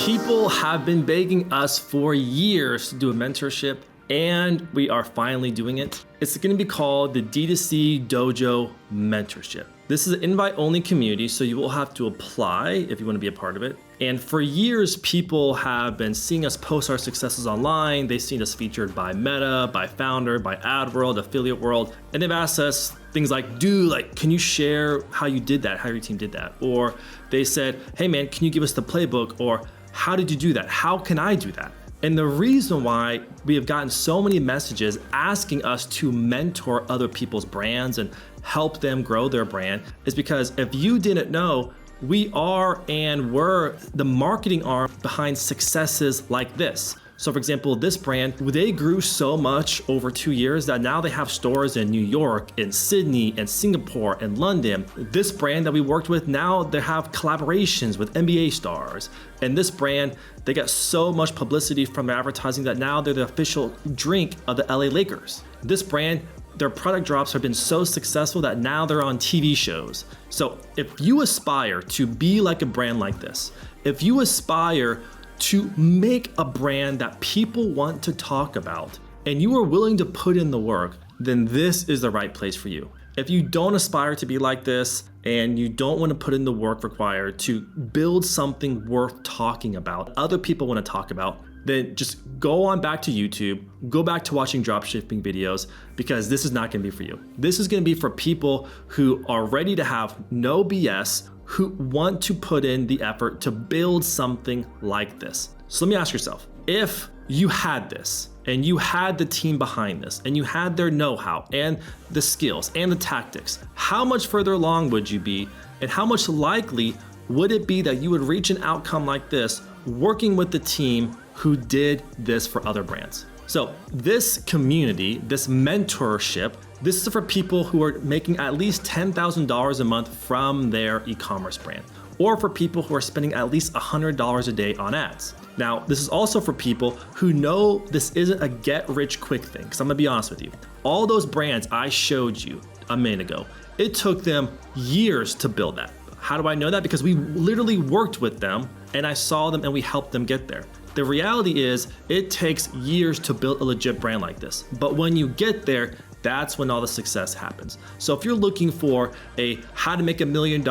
People have been begging us for years to do a mentorship, and we are finally doing it. It's going to be called the DTC Dojo Mentorship. This is an invite-only community, so you will have to apply if you want to be a part of it. And for years, people have been seeing us post our successes online. They've seen us featured by Meta, by Founder, by AdWorld, Affiliate World, and they've asked us things like, dude, can you share how you did that, how your team did that? Or they said, hey man, can you give us the playbook? Or how did you do that? How can I do that? And the reason why we have gotten so many messages asking us to mentor other people's brands and help them grow their brand is because if you didn't know, we are and were the marketing arm behind successes like this. So for example, this brand, they grew so much over 2 years that now they have stores in New York, in Sydney, and Singapore, and London. This brand that we worked with, now they have collaborations with NBA stars. And this brand, they got so much publicity from their advertising that now they're the official drink of the LA Lakers. This brand, their product drops have been so successful that now they're on TV shows. So if you aspire to be like a brand like this, if you aspire to make a brand that people want to talk about, and you are willing to put in the work, then this is the right place for you. If you don't aspire to be like this, and you don't want to put in the work required to build something worth talking about, other people want to talk about, then just go on back to YouTube, go back to watching dropshipping videos, because this is not going to be for you. This is going to be for people who are ready to have no BS, who want to put in the effort to build something like this. So let me ask yourself, if you had this and you had the team behind this and you had their know-how and the skills and the tactics, how much further along would you be, and how much likely would it be that you would reach an outcome like this working with the team who did this for other brands? So this community, this mentorship, this is for people who are making at least $10,000 a month from their e-commerce brand, or for people who are spending at least $100 a day on ads. Now, this is also for people who know this isn't a get-rich-quick thing, because I'm gonna be honest with you. All those brands I showed you a minute ago, it took them years to build that. How do I know that? Because we literally worked with them, and I saw them and we helped them get there. The reality is it takes years to build a legit brand like this. But when you get there, that's when all the success happens. So if you're looking for a how to make $1 million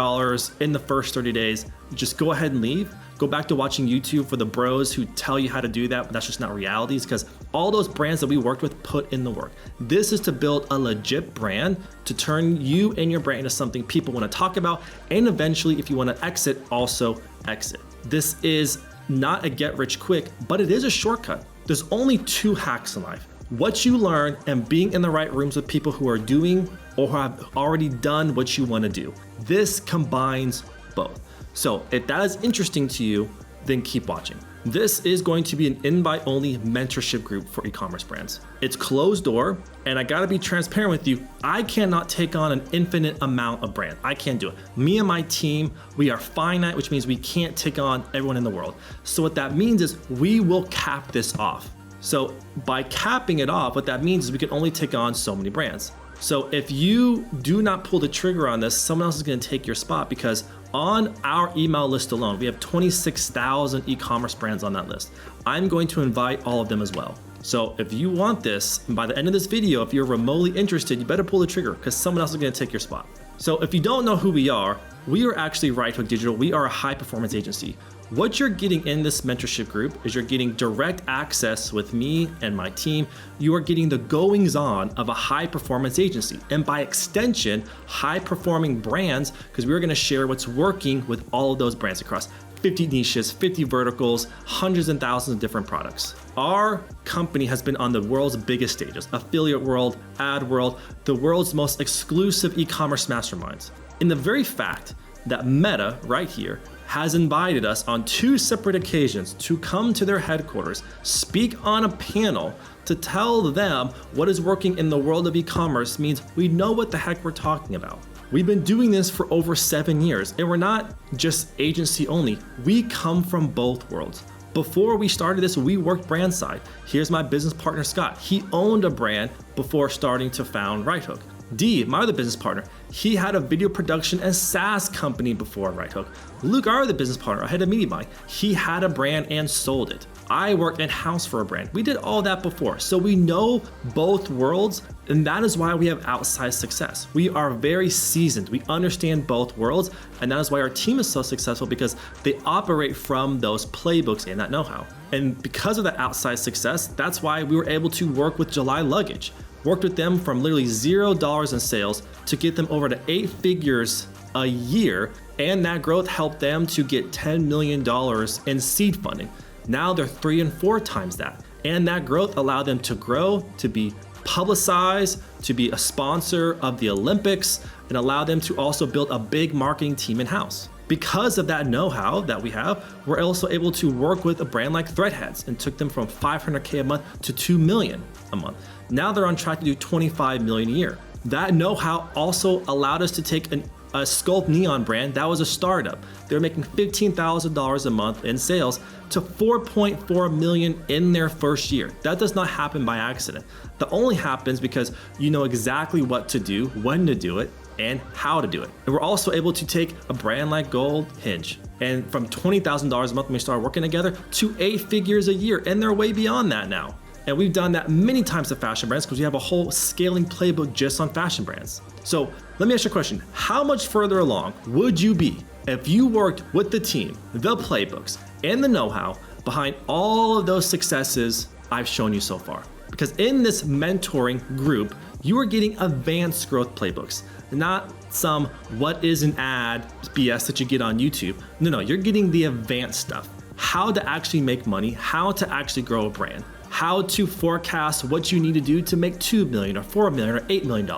in the first 30 days, just go ahead and leave. Go back to watching YouTube for the bros who tell you how to do that, but that's just not reality. It's because all those brands that we worked with put in the work. This is to build a legit brand, to turn you and your brand into something people want to talk about, and eventually, if you want to exit, also exit. This is not a get rich quick, but it is a shortcut. There's only 2 hacks in life: what you learn and being in the right rooms with people who are doing or who have already done what you want to do. This combines both. So if that is interesting to you, then keep watching. This is going to be an invite-only mentorship group for e-commerce brands. It's closed door, and I gotta be transparent with you. I cannot take on an infinite amount of brand. I can't do it. Me and my team, we are finite, which means we can't take on everyone in the world. So what that means is we will cap this off. So by capping it off, what that means is we can only take on so many brands. So if you do not pull the trigger on this, someone else is gonna take your spot, because on our email list alone, we have 26,000 e-commerce brands on that list. I'm going to invite all of them as well. So if you want this, and by the end of this video, if you're remotely interested, you better pull the trigger, because someone else is gonna take your spot. So if you don't know who we are actually Right Hook Digital. We are a high performance agency. What you're getting in this mentorship group is you're getting direct access with me and my team. You are getting the goings on of a high performance agency, and by extension, high performing brands, because we're gonna share what's working with all of those brands across 50 niches, 50 verticals, hundreds and thousands of different products. Our company has been on the world's biggest stages: Affiliate World, Ad World, the world's most exclusive e-commerce masterminds. In the very fact that Meta, right here, has invited us on 2 separate occasions to come to their headquarters, speak on a panel to tell them what is working in the world of e-commerce, means we know what the heck we're talking about. We've been doing this for over 7 years, and we're not just agency only. We come from both worlds. Before we started this, we worked brand side. Here's my business partner, Scott. He owned a brand before starting to found Right Hook. D, my other business partner, he had a video production and SaaS company before Right-Hook. Luke, our other business partner, I had a media buying. He had a brand and sold it. I worked in-house for a brand. We did all that before. So we know both worlds, and that is why we have outsized success. We are very seasoned. We understand both worlds, and that is why our team is so successful, because they operate from those playbooks and that know-how. And because of that outsized success, that's why we were able to work with July Luggage. Worked with them from literally $0 in sales to get them over to 8 figures a year, and that growth helped them to get $10 million in seed funding. Now they're 3 and 4 times that. And that growth allowed them to grow, to be publicized, to be a sponsor of the Olympics, and allow them to also build a big marketing team in-house. Because of that know-how that we have, we're also able to work with a brand like Threadheads and took them from $500K a month to $2 million a month. Now they're on track to do $25 million a year. That know-how also allowed us to take a Sculpt Neon brand that was a startup. They were making $15,000 a month in sales to $4.4 million in their first year. That does not happen by accident. That only happens because you know exactly what to do, when to do it, and how to do it. And we're also able to take a brand like Gold Hinge and from $20,000 a month when we started working together to 8 figures a year, and they're way beyond that now. And we've done that many times to fashion brands because we have a whole scaling playbook just on fashion brands. So let me ask you a question. How much further along would you be if you worked with the team, the playbooks, and the know-how behind all of those successes I've shown you so far? Because in this mentoring group, you are getting advanced growth playbooks, not some what is an ad BS that you get on YouTube. No, you're getting the advanced stuff. How to actually make money, how to actually grow a brand, how to forecast what you need to do to make $2 million or $4 million or $8 million.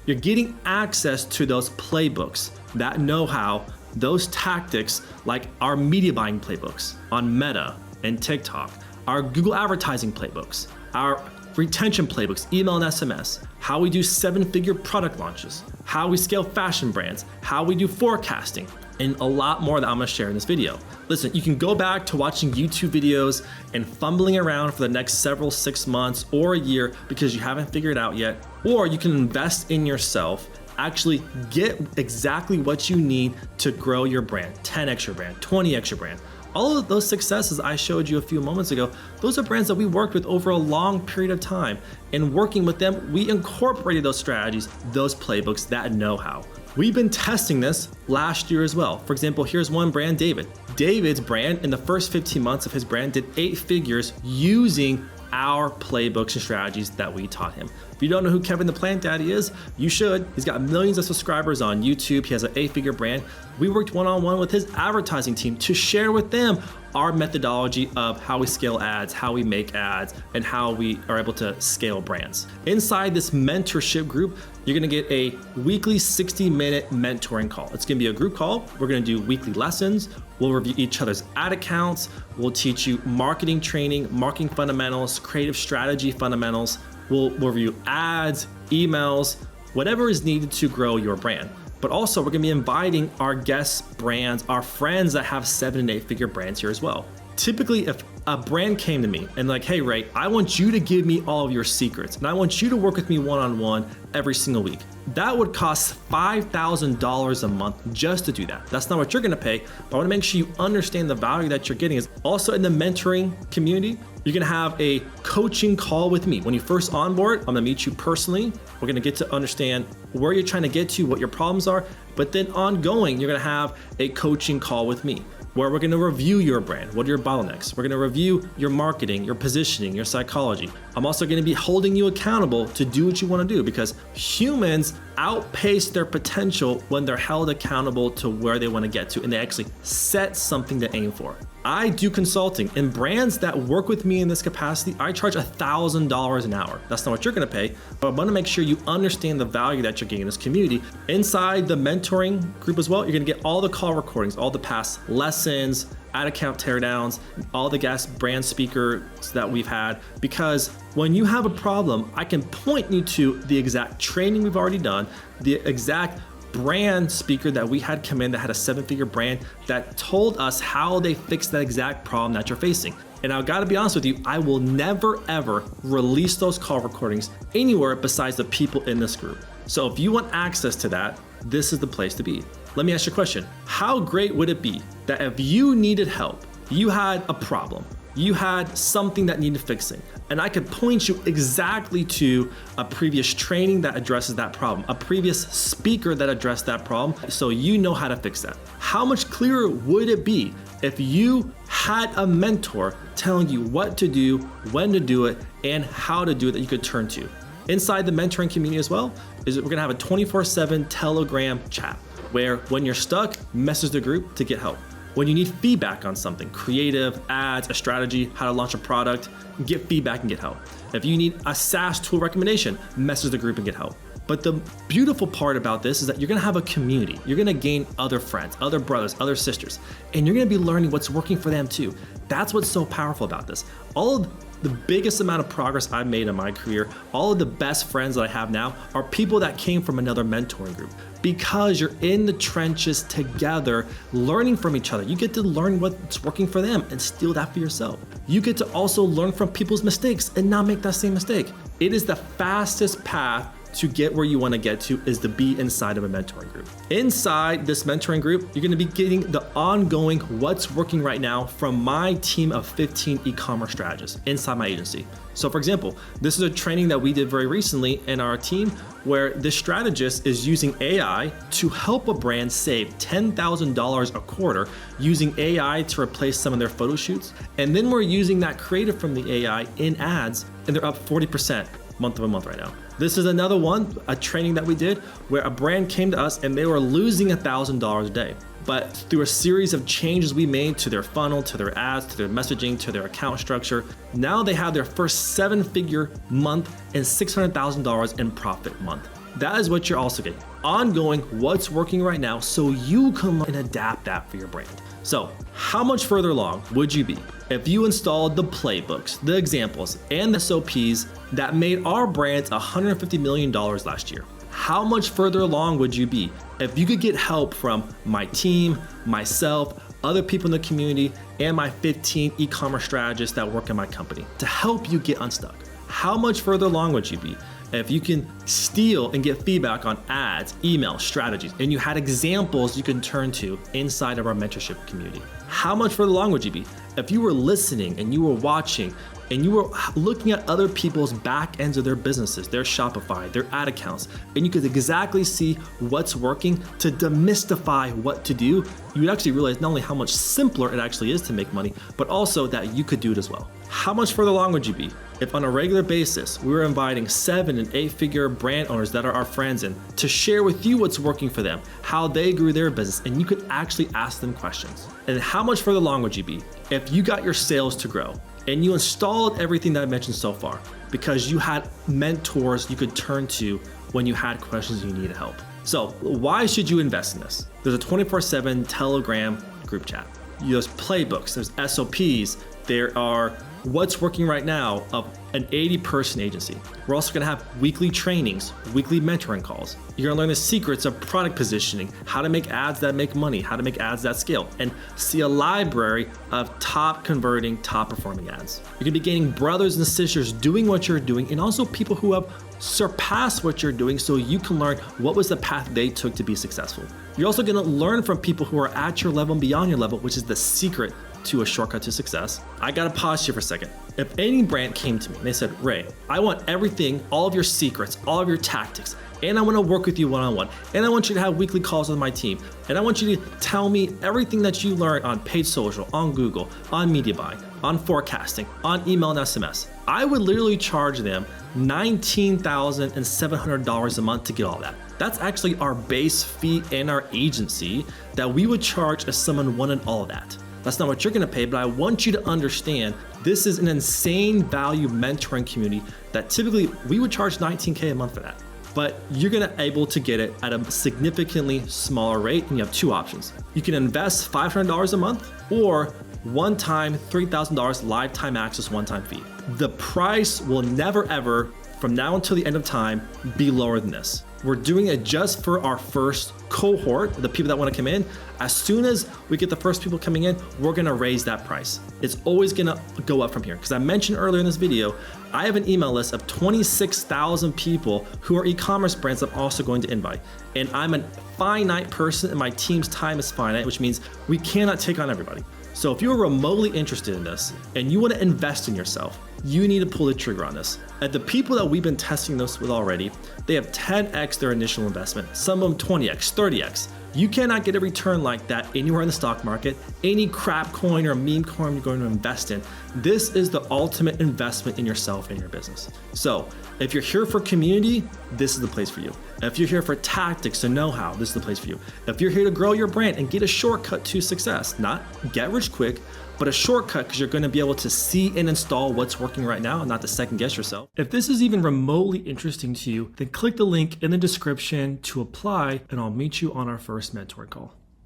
You're getting access to those playbooks, that know-how, those tactics, like our media buying playbooks on Meta and TikTok, our Google advertising playbooks, our retention playbooks, email and SMS, how we do 7-figure product launches, how we scale fashion brands, how we do forecasting, and a lot more that I'm gonna share in this video. Listen, you can go back to watching YouTube videos and fumbling around for the next 6 months or a year because you haven't figured it out yet, or you can invest in yourself, actually get exactly what you need to grow your brand, 10x your brand, 20x your brand. All of those successes I showed you a few moments ago, those are brands that we worked with over a long period of time. And working with them, we incorporated those strategies, those playbooks, that know-how. We've been testing this last year as well. For example, here's one brand, David. David's brand, in the first 15 months of his brand, did 8 figures using our playbooks and strategies that we taught him. If you don't know who Kevin the Plant Daddy is, you should. He's got millions of subscribers on YouTube. He has an 8-figure brand. We worked one-on-one with his advertising team to share with them our methodology of how we scale ads, how we make ads, and how we are able to scale brands. Inside this mentorship group, you're gonna get a weekly 60-minute mentoring call. It's gonna be a group call. We're gonna do weekly lessons. We'll review each other's ad accounts. We'll teach you marketing training, marketing fundamentals, creative strategy fundamentals. We'll review ads, emails, whatever is needed to grow your brand. But also we're gonna be inviting our guest brands, our friends that have 7- and 8-figure brands here as well. Typically, if a brand came to me and like, hey Ray, I want you to give me all of your secrets and I want you to work with me one-on-one every single week, that would cost $5,000 a month just to do that. That's not what you're gonna pay, but I wanna make sure you understand the value that you're getting. Is also in the mentoring community, you're gonna have a coaching call with me. When you first onboard, I'm gonna meet you personally. We're gonna get to understand where you're trying to get to, what your problems are, but then ongoing, you're gonna have a coaching call with me where we're gonna review your brand. What are your bottlenecks? We're gonna review your marketing, your positioning, your psychology. I'm also gonna be holding you accountable to do what you wanna do, because humans outpace their potential when they're held accountable to where they wanna get to and they actually set something to aim for. I do consulting, and brands that work with me in this capacity, I charge $1,000 an hour. That's not what you're gonna pay, but I wanna make sure you understand the value that you're getting in this community. Inside the mentoring group as well, you're gonna get all the call recordings, all the past lessons, ad account teardowns, all the guest brand speakers that we've had, because when you have a problem, I can point you to the exact training we've already done, the exact brand speaker that we had come in that had a 7-figure brand that told us how they fixed that exact problem that you're facing. And I gotta be honest with you, I will never ever release those call recordings anywhere besides the people in this group. So if you want access to that, this is the place to be. Let me ask you a question. How great would it be that if you needed help, you had a problem, you had something that needed fixing, and I could point you exactly to a previous training that addresses that problem, a previous speaker that addressed that problem, so you know how to fix that. How much clearer would it be if you had a mentor telling you what to do, when to do it, and how to do it that you could turn to? Inside the mentoring community as well, is we're gonna have a 24/7 Telegram chat where when you're stuck, message the group to get help. When you need feedback on something, creative, ads, a strategy, how to launch a product, get feedback and get help. If you need a SaaS tool recommendation, message the group and get help. But the beautiful part about this is that you're gonna have a community. You're gonna gain other friends, other brothers, other sisters, and you're gonna be learning what's working for them too. That's what's so powerful about this. All of the biggest amount of progress I've made in my career, all of the best friends that I have now are people that came from another mentoring group, because you're in the trenches together, learning from each other. You get to learn what's working for them and steal that for yourself. You get to also learn from people's mistakes and not make that same mistake. It is the fastest path to get where you want to get to, is to be inside of a mentoring group. Inside this mentoring group, you're going to be getting the ongoing what's working right now from my team of 15 e-commerce strategists inside my agency. So for example, this is a training that we did very recently in our team where the strategist is using AI to help a brand save $10,000 a quarter using AI to replace some of their photo shoots. And then we're using that creative from the AI in ads, and they're up 40% month over month right now. This is another one, a training that we did where a brand came to us and they were losing $1,000 a day. But through a series of changes we made to their funnel, to their ads, to their messaging, to their account structure, now they have their first 7-figure month and $600,000 in profit month. That is what you're also getting. Ongoing, what's working right now, so you can learn and adapt that for your brand. So how much further along would you be if you installed the playbooks, the examples, and the SOPs that made our brands $150 million last year? How much further along would you be if you could get help from my team, myself, other people in the community, and my 15 e-commerce strategists that work in my company to help you get unstuck? How much further along would you be if you can steal and get feedback on ads, email, strategies, and you had examples you can turn to inside of our mentorship community? How much further along would you be if you were listening and you were watching and you were looking at other people's back ends of their businesses, their Shopify, their ad accounts, and you could exactly see what's working to demystify what to do? You would actually realize not only how much simpler it actually is to make money, but also that you could do it as well. How much further along would you be if on a regular basis we were inviting 7- and 8-figure brand owners that are our friends in to share with you what's working for them, how they grew their business, and you could actually ask them questions? And how much further along would you be if you got your sales to grow and you installed everything that I mentioned so far because you had mentors you could turn to when you had questions and you needed help? So why should you invest in this? There's a 24/7 Telegram group chat. There's playbooks, there's SOPs, there are what's working right now of an 80-person agency. We're also gonna have weekly trainings, weekly mentoring calls. You're gonna learn the secrets of product positioning, how to make ads that make money, how to make ads that scale, and see a library of top converting, top performing ads. You're gonna be gaining brothers and sisters doing what you're doing, and also people who have surpassed what you're doing so you can learn what was the path they took to be successful. You're also gonna learn from people who are at your level and beyond your level, which is the secret to a shortcut to success. I gotta pause here for a second. If any brand came to me and they said, Ray, I want everything, all of your secrets, all of your tactics, and I wanna work with you one-on-one, and I want you to have weekly calls with my team, and I want you to tell me everything that you learned on paid social, on Google, on media buying, on forecasting, on email and SMS, I would literally charge them $19,700 a month to get all that. That's actually our base fee in our agency that we would charge if someone wanted all of that. That's not what you're gonna pay, but I want you to understand this is an insane value mentoring community that typically we would charge $19K a month for that. But you're gonna able to get it at a significantly smaller rate, and you have two options. You can invest $500 a month or one-time $3,000 lifetime access one-time fee. The price will never ever, from now until the end of time, be lower than this. We're doing it just for our first cohort, the people that want to come in. As soon as we get the first people coming in, we're going to raise that price. It's always going to go up from here. Because I mentioned earlier in this video, I have an email list of 26,000 people who are e-commerce brands I'm also going to invite. And I'm a finite person and my team's time is finite, which means we cannot take on everybody. So if you're remotely interested in this and you want to invest in yourself, you need to pull the trigger on this. And the people that we've been testing this with already, they have 10x their initial investment, some of them 20x, 30x. You cannot get a return like that anywhere in the stock market, any crap coin or meme coin you're going to invest in. This is the ultimate investment in yourself and your business. So if you're here for community, this is the place for you. If you're here for tactics and know-how, this is the place for you. If you're here to grow your brand and get a shortcut to success, not get rich quick, but a shortcut because you're going to be able to see and install what's working right now and not to second guess yourself. If this is even remotely interesting to you, then click the link in the description to apply and I'll meet you on our first mentoring call.